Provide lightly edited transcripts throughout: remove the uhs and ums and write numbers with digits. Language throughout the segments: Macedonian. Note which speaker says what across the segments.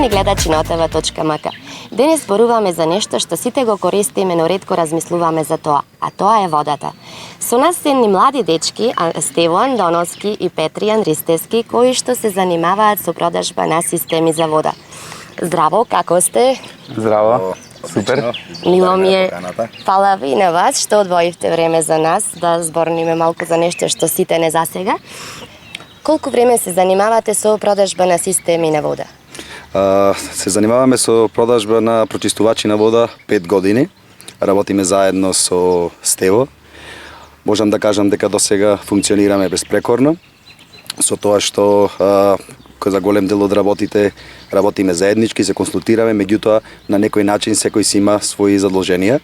Speaker 1: Уважени гледачи на OTV.mk, денес зборуваме за нешто што сите го користиме, но ретко размислуваме за тоа, а тоа е водата. Со нас се едни млади дечки, Стеван Доновски и Петријан Ристевски, кои што се занимаваат со продажба на системи за вода. Здраво, како сте?
Speaker 2: Здраво, супер.
Speaker 1: Мило ми е, фала ви на вас што одвоивте време за нас, да зборниме малку за нешто што сите не засега. Колку време се занимавате со продажба на системи на вода?
Speaker 3: Се занимаваме со продажба на прочистувачи на вода 5 години. Работиме заедно со Стево. Можам да кажам дека до сега функционираме безпрекорно. Со тоа што за голем дел од работиме заеднички, се консултираме, меѓутоа на некој начин секој си има своји задолженија.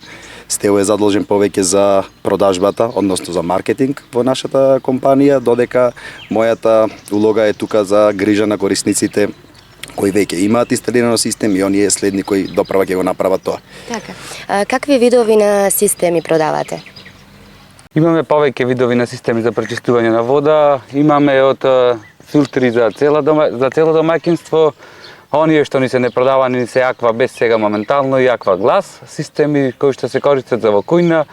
Speaker 3: Стево е задолжен повеќе за продажбата, односно за маркетинг во нашата компанија, додека мојата улога е тука за грижа на корисниците кои веќе имаат инсталирано систем и оние следни кои доправа ќе го направат тоа.
Speaker 1: Така. Какви видови на системи продавате?
Speaker 2: Имаме повеќе видови на системи за пречистување на вода. Имаме од филтри за цело домаќинство, оние што ни се не продавани се аква без сега моментално и аква глас, системи кои што се користат за во кујна,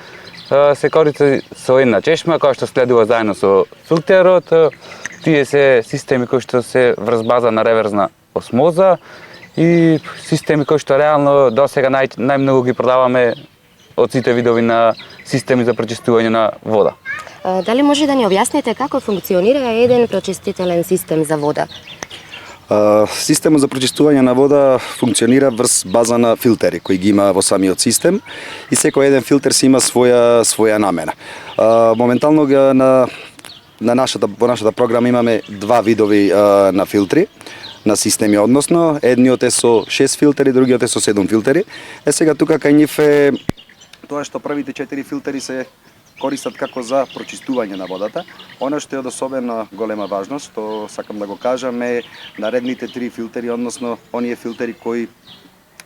Speaker 2: се користат со една чешма која што следува заедно со филтерот. Тие се системи кои што се врз база на реверзна осмоза и системи кои што реално до сега најмногу ги продаваме од сите видови на системи за пречистување на вода.
Speaker 1: Дали може да ни објасните како функционира еден прочистителен систем за вода?
Speaker 3: Системот за прочистување на вода функционира врз база на филтери кои ги има во самиот систем и секој еден филтер си има своја намена. Моментално во нашата програма имаме два видови на филтри на системи, односно едниот е со 6 филтери, другиот е со 7 филтери. Сега тука кај нив е тоа што првите 4 филтери се користат како за прочистување на водата. Она што е од особено голема важност, што сакам да го кажам, е наредните 3 филтери, односно оние филтери кои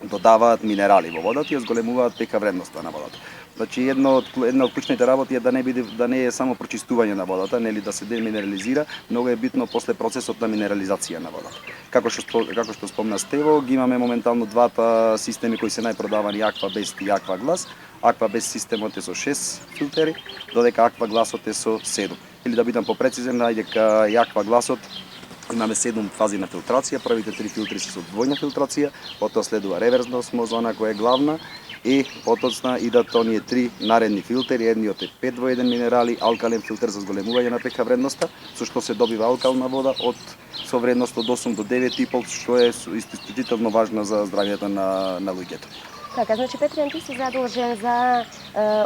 Speaker 3: додаваат минерали во водата и зголемуваат pH вредноста на водата. Значи една од клучните работи е да не е само прочистување на водата, нели да се деминерализира, многу е битно после процесот на минерализација на водата. Како што спомна Стево, ги имаме моментално двата системи кои се најпродавани, Аква Бест и Аква Глас. Аква Бест системот е со 6 филтери, додека Аква Гласот е со 7. Или да бидам попрецизен, дека и Аква Гласот имаме 7 фази на филтрација, првите 3 филтри се со двојна филтрација, потоа следува реверзна осмоза, она која е главна, и потоцна идат оние 3 наредни филтери, едниот е 5 во 1 минерали, алкален филтер за зголемување на pH вредноста, со што се добива алкална вода со вредност од 8 до 9,5, што е исклучително важно за здравјето на луѓето.
Speaker 1: Така, значи Петријан, ти си задолжен за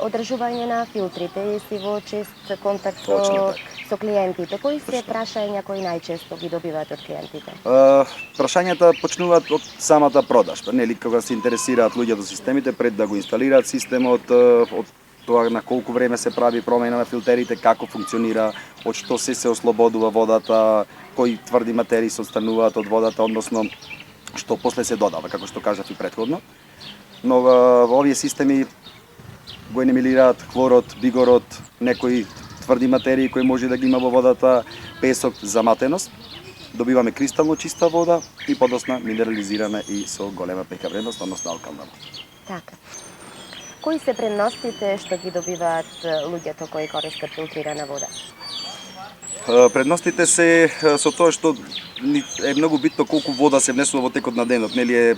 Speaker 1: одржување на филтрите и си во чест контакт со клиентите. Кои се прашања кои најчесто ги добиваат од клиентите?
Speaker 3: Прашањата почнуваат од самата продажба, нели кога се интересираат луѓето за системите пред да го инсталираат системот, од тоа на колку време се прави промена на филтерите, како функционира, од што се ослободува водата, кои тврди материи се отстрануваат од водата, односно што после се додава, како што кажав и претходно. Но овие системи го елиминираат хлорот, бигорот, некои тврди материи кои може да ги има во водата, песок, заматеност. Добиваме кристално чиста вода и подосна минерализирана и со голема pH вредност, односно алкална вода.
Speaker 1: Така. Кои се предностите што ги добиваат луѓето кои користат филтрирана вода?
Speaker 3: Предностите се со тоа што е многу битно колку вода се внесува во текот на денот, нели е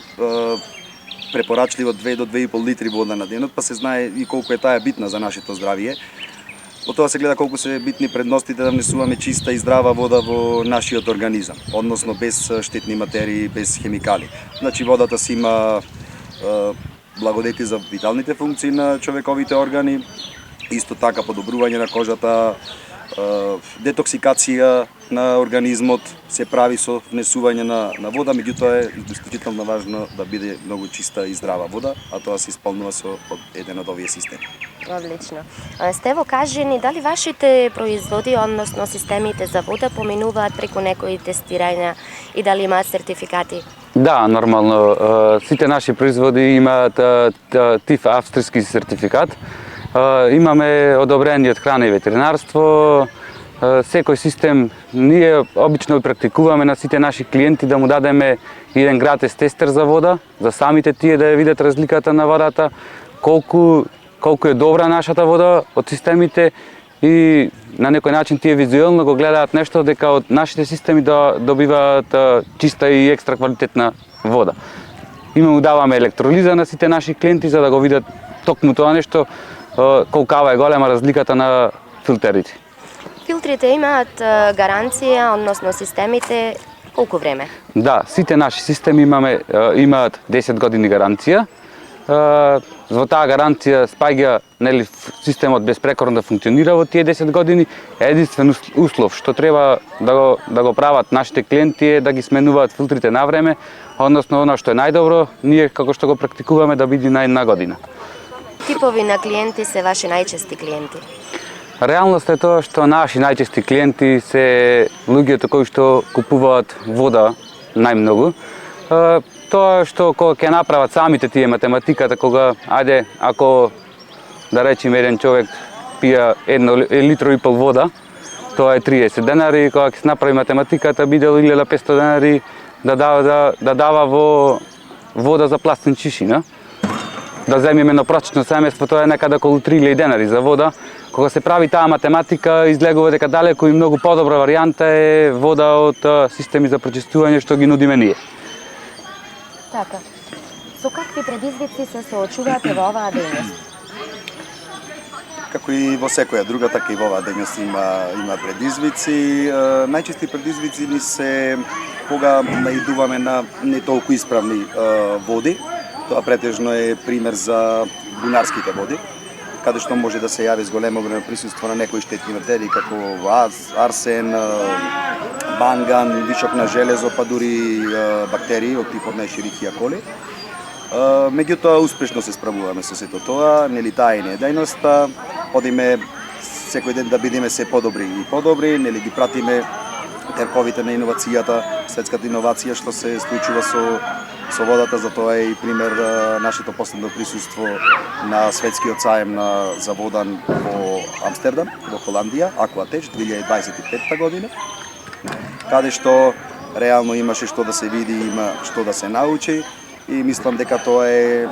Speaker 3: препорачливо 2 до 2,5 литри вода на денот, па се знае и колку е таа битна за нашето здравје. Од тоа се гледа колку се битни предностите да внесуваме чиста и здрава вода во нашиот организам, односно без штетни материи, без хемикали. Значи водата си има благодети за виталните функции на човековите органи, исто така подобрување на кожата, детоксикација на организмот се прави со внесување на вода, меѓутоа е исклучително важно да биде многу чиста и здрава вода, а тоа се исполнува со еден од овие системи.
Speaker 1: Одлично. Стево, кажи ни, дали вашите производи, односно системите за вода, поминуваат преку некои тестирања и дали имаат сертификати?
Speaker 2: Да, нормално. Сите наши производи имаат ТИФ австрийски сертификат. Имаме одобрени од храна и ветеринарство, секој систем ние обично практикуваме на сите наши клиенти да му дадеме еден гратес тестер за вода, за самите тие да ја видат разликата на водата, колку е добра нашата вода од системите и на некој начин тие визуелно го гледаат нешто дека од нашите системи да добиваат чиста и екстра квалитетна вода. Му даваме електролиза на сите наши клиенти за да го видат токму тоа нешто, колкава е голема разликата на филтерите.
Speaker 1: Филтрите имаат гаранција, односно системите, колку време?
Speaker 2: Да, сите наши системи имаат 10 години гаранција. Во таа гаранција спаѓа системот безпрекорно да функционира во тие 10 години. Единствен услов што треба да го прават нашите клиенти е да ги сменуваат филтрите на време, односно она што е најдобро, ние како што го практикуваме да биде на една година.
Speaker 1: Типови на клиенти се ваши најчести клиенти?
Speaker 2: Реалност е тоа што наши најчести клиенти се луѓето кои што купуваат вода најмногу. Тоа што кога ќе направат самите тие математиката, кога, ако да речеме еден човек пија 1,5 литро вода, тоа е 30 денари, кога ќе се направи математиката, бидел 1500 денари да дава во вода за пластен чишина. Да земеме на прочечно семејство, тоа е некаде околу 3000 денари за вода. Кога се прави таа математика, излегува дека далеку и многу подобра варијанта е вода од системи за пречистување што ги нудиме ние.
Speaker 1: Така. Со какви предизвици се соочувате во оваа дејност?
Speaker 3: Како и во секоја друга, така и во оваа дејност има предизвици. Најчести предизвици ни се кога наидуваме на не толку исправни води. Тоа претежно е пример за бунарските води, каде што може да се јави зголемо присуство на некои штетни материи како арсен, манган, вишок на железо, па дури бактерии од типот на Ешерихија коли. Меѓутоа успешно се справуваме со сето тоа, нели таа е дејноста, одиме секој ден да бидеме се подобри и подобри, нели ги пратиме терковите на иновацијата, светската иновација што се случува со водата, за тоа е и пример нашето последно присуство на светскиот саем за вода во Амстердам, во Холандија, Aquatech 2025 година, каде што реално имаше што да се види, има што да се научи и мислам дека тоа е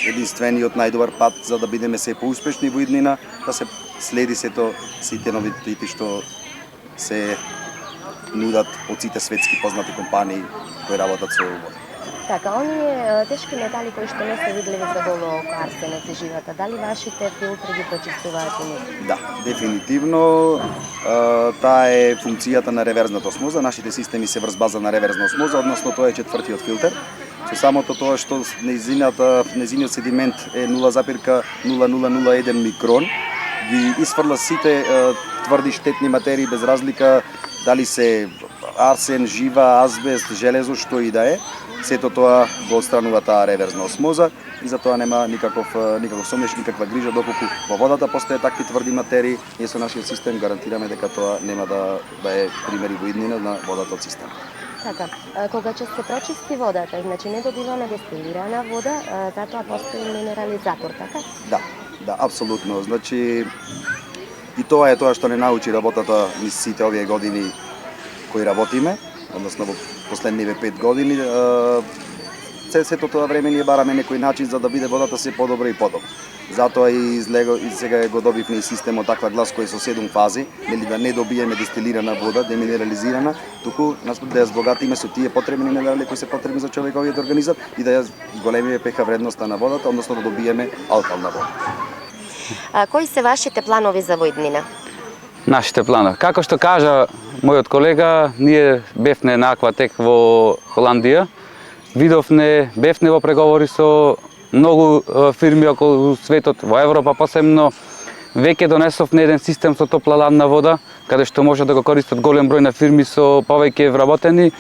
Speaker 3: единствениот најдобар пат за да бидеме се поуспешни во иднина, да се следи сите новитети што се нудат од сите светски познати компании кои работат со вода.
Speaker 1: Така, оние тешки метали кои што не се видливи за долу око, арсенот и живата, дали вашите филтри ги прочистуваат и нив?
Speaker 3: Да, дефинитивно. Таа е функцијата на реверзната осмоза. Нашите системи се врз база на реверзна осмоза, односно тоа е четвртиот филтер. Со самото тоа што незиниот седимент е 0,0001 микрон, ги исфрла сите тврди штетни материи без разлика дали се арсен, жива, азбест, железо, што и да е. Сето тоа го отстранува таа реверзна осмоза и затоа нема никаков сомнеш, никаква грижа доколку во водата постојат такви тврди материи. Ние со нашиот систем гарантираме дека тоа нема да е примери во иднина на водата од системот.
Speaker 1: Така, кога ќе се прочисти водата, значи не добиваме дестилирана вода, затоа постои минерализатор, така?
Speaker 3: Да, апсолутно. Значи и тоа е тоа што не научи работата низ сите овие години кои работиме, односно во последниве 5 години, сето тоа време ние бараме некој начин за да биде водата се подобра и подобра. Затоа и сега го добивме и системот таква глас кој со 7 фази, нели да не добиеме дестилирана вода, деминерализирана, туку да ја збогатиме со тие потребни минерали кои се потребни за човековиот организам и да ја зголемиме pH вредноста на водата, односно да добиеме алкална вода.
Speaker 1: Кои се вашите планови за воиднина?
Speaker 2: Нашите планови. Како што кажа мојот колега, ние бевме на Aquatech во Холандија, бевме во преговори со многу фирми околу светот, во Европа посебно. Веќе донесовме еден систем со топла ладна вода, каде што може да го користат голем број на фирми со повеќе вработени,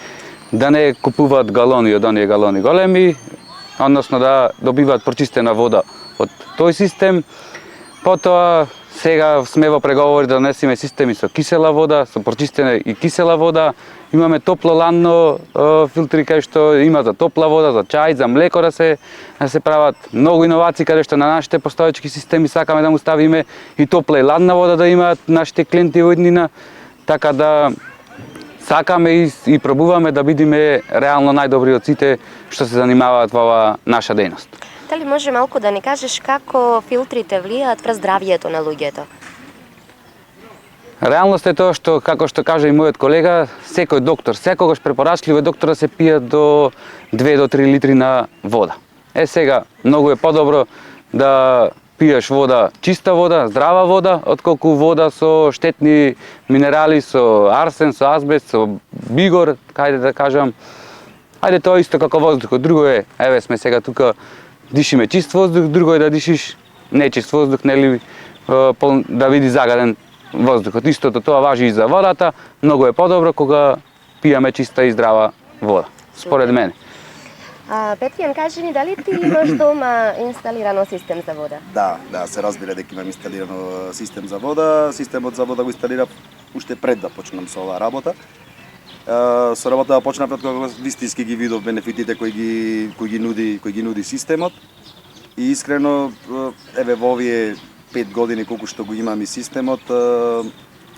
Speaker 2: да не купуваат галони од оние галони големи, односно да добиваат прочистена вода од тој систем. Потоа сега сме во преговори да донесеме системи со кисела вода, со прочистена и кисела вода. Имаме топло-ладно филтри кај што има за топла вода, за чај, за млеко да се прават многу иновации каде што на нашите постоечки системи сакаме да му ставиме и топла и ладна вода да имаат нашите клиенти во иднина. Така да сакаме и пробуваме да бидеме реално најдобри од сите што се занимаваат во оваа наша дејност.
Speaker 1: Дали може малку да ни кажеш како филтрите влијаат врз здравјето на луѓето?
Speaker 2: Реалност е тоа што, како што кажа и мојот колега, секој доктор, секогаш препорачливо е доктора се пијат до 2 до 3 литри на вода. Сега, многу е подобро да пиеш вода, чиста вода, здрава вода, отколку вода со штетни минерали, со арсен, со азбест, со бигор, кајде да кажам. Ајде тоа исто како воздухот. Друго е, еве сме сега тука, дишиме чист воздух, друго е да дишиш нечист воздух, нели, да види загаден воздухот. Истото тоа важи и за водата. Многу е подобро кога пиеме чиста и здрава вода, според мене.
Speaker 1: Петријан, кажи ни, дали ти имаш дома инсталирано систем за вода?
Speaker 3: Да, се разбира дека имам инсталирано систем за вода. Системот за вода го инсталирав уште пред да почнам со оваа работа. Со работа почнав кога вистински ги видов бенефитите кои ги нуди системот. И искрено, еве во овие 5 години колку што го имам и системот,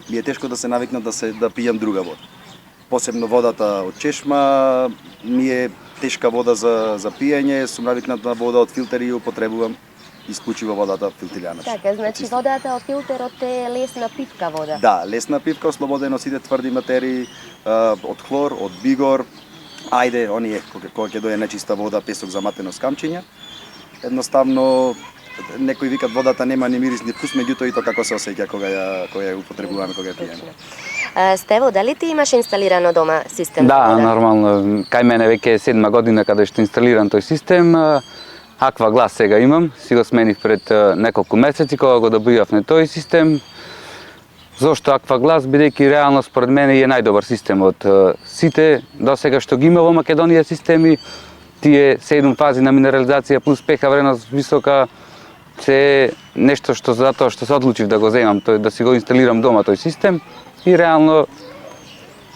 Speaker 3: ми е тешко да се навикнам да пијам друга вода. Посебно водата од чешма ми е тешка вода за пиење, сум навикнат на вода од филтер и употребувам исклучиво водата филтрирана.
Speaker 1: Така, значи водата од филтерот е лесна пивка вода.
Speaker 3: Да, лесна пивка, ослободена од сите тврди материи, од хлор, од бигор. Ајде, оние кога ќе дое нечиста вода, песок заматено с камчиња. Едноставно некои викат водата нема ни мирис ни вкус, меѓутоа и тоа како се осеќа кога ја употребуваме, кога ја пиеме.
Speaker 1: Стево, дали ти имаш инсталирано дома систем за
Speaker 2: Да,
Speaker 1: вода?
Speaker 2: нормално. Кај мене веќе е 7 година каде што инсталиран тој систем. Аква глас сега имам, си го сменив пред неколку месеци кога го добивавме тој систем. Зошто Аква глас? Бидејќи реално според мене е најдобар систем од сите до сега што ги има во Македонија системи. Тие 7 фази на минерализација плюс pH вредност висока се нешто што затоа што се одлучив да го земам, да си го инсталирам дома тој систем и реално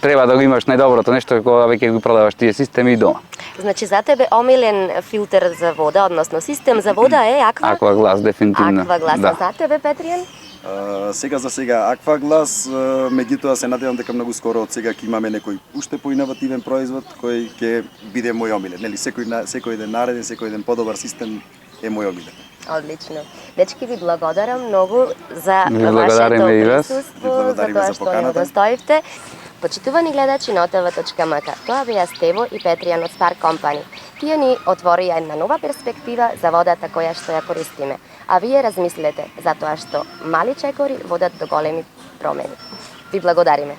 Speaker 2: треба да го имаш најдоброто нешто кога веќе го продаваш тие системи и дома.
Speaker 1: Значи за тебе омилен филтер за вода, односно систем за вода е Аква?
Speaker 2: Аква глас, дефинитивно.
Speaker 1: Аква глас,
Speaker 2: Да.
Speaker 1: за тебе, Петријан?
Speaker 3: Сега за сега Аква глас, меѓутоа се надевам дека многу скоро од сега ќе имаме некој уште поиновативен производ кој ќе биде мој омилен. Нели секој ден нареден, секој ден подобар систем е мој омилен.
Speaker 1: Одлично. Дечки, ви благодарам многу за
Speaker 2: Ви
Speaker 1: вашето
Speaker 2: благодариме и вас.
Speaker 1: присуство,
Speaker 3: Ви
Speaker 1: за
Speaker 3: благодариме
Speaker 1: тоа
Speaker 3: за
Speaker 1: што ни
Speaker 3: поканата.
Speaker 1: удостоивте. Почитувани гледачи на OTV.mk, тоа беа Стево и Петријан од Star Company. Тие ни отворија една нова перспектива за водата која што ја користиме. А вие размислете, затоа што мали чекори водат до големи промени. Ви благодариме.